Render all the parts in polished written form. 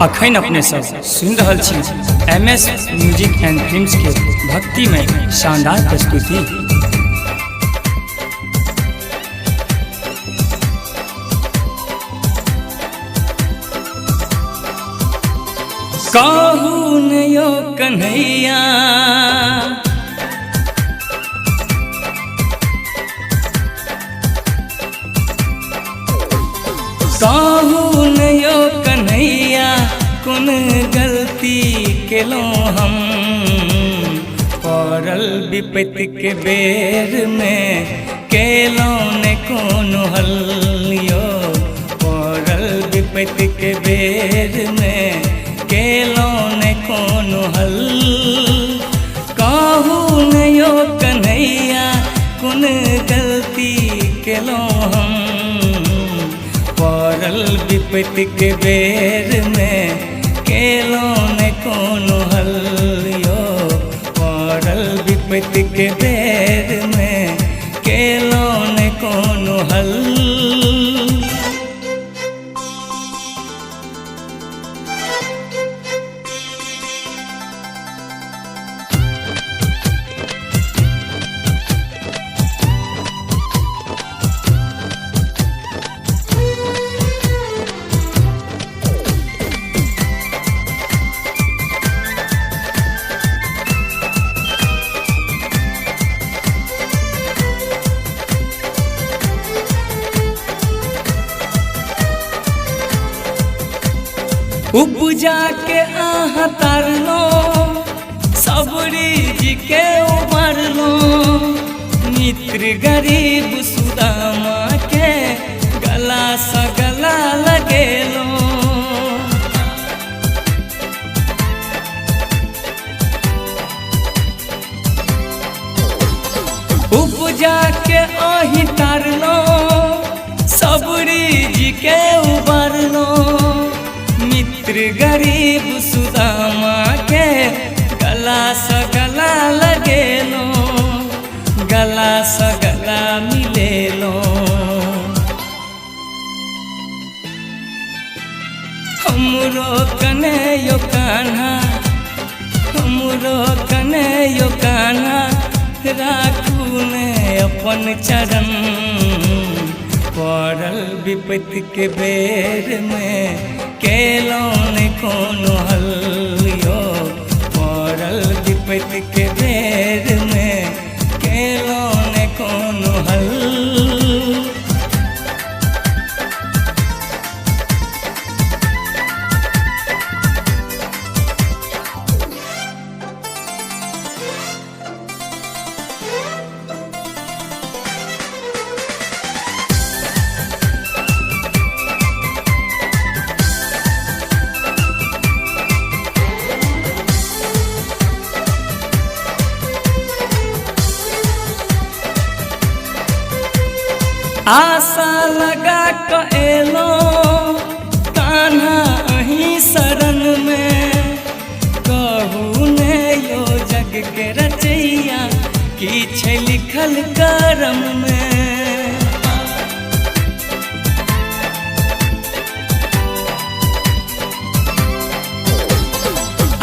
अखन अपने सब सुन रहल छी MS म्यूजिक एंड फिल्म्स के भक्ति में शानदार प्रस्तुति। कहू न यो कन्हैया कहू न यो कन्हैया कौन गलती केलों हम, पड़ल विपत्ति के बेर में केलों ने कौन हल यो, पड़ल विपत्ति के बेर में केलों ने कौन हल। कहू न यो कन्हैया कौन गलती केलों हम, पड़ल विपत्ति के बेर में केलों ने कौन हल यो, पड़ल विपत्ति के बेर में केलों ने कौन हल। उपजा के आहा तारलो सबरी जी के उबरलो, मित्र गरीब सुदामा के गला सा गला लगेलो। उपजा के आही तारलो सबरी जी के उबरलो, मित्र गरीब सुदामा के गला सा गला लगेलो, गला सा गला मिलेलो। हमरो कने यो कान्हा, हमरो कने यो कान्हा, राखू ने अपन चरण, पड़ल विपत्ति के बेर में केलों ने कौन हल यो, पड़ल विपत्ति के बेर में केलों ने कौन हल। आशा लगा क एलो कान्हा अहीं शरण में, कहू ने यो जग के रचैया की छै लिखल करम में।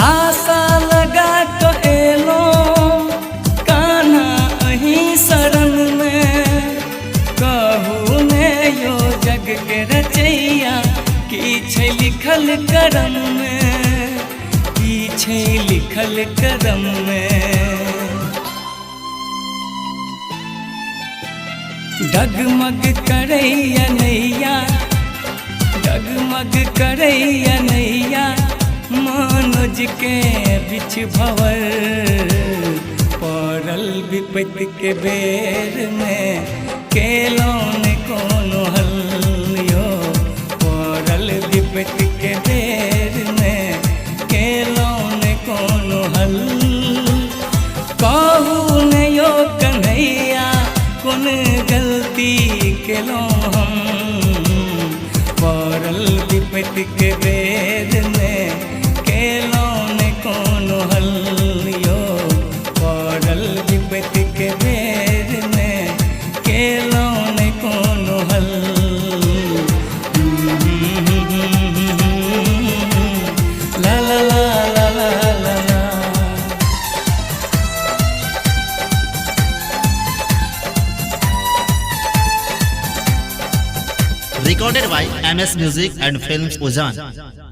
आशा लगा क एलो कान्हा अहीं शरण में, कहू ने यो जग के रचैया की छै लिखल करम में, की छै लिखल करम में। डगमग करैया नैया, डगमग करैया नैया, मनोज के बिछ भवर, पड़ल विपत्ति के बेर में केलों ने कौन हल यो, पड़ल विपत्ति के बेर में केलों ने कौन हल। कहू न यो कन्हैया कौन गलती केलों हम, पड़ल विपत्ति के बेर में केलों ने कौन हल यो, पड़ल विपत्ति के बेर में केलों ने कौन हल। recorded by MS Music and Films Ujhan.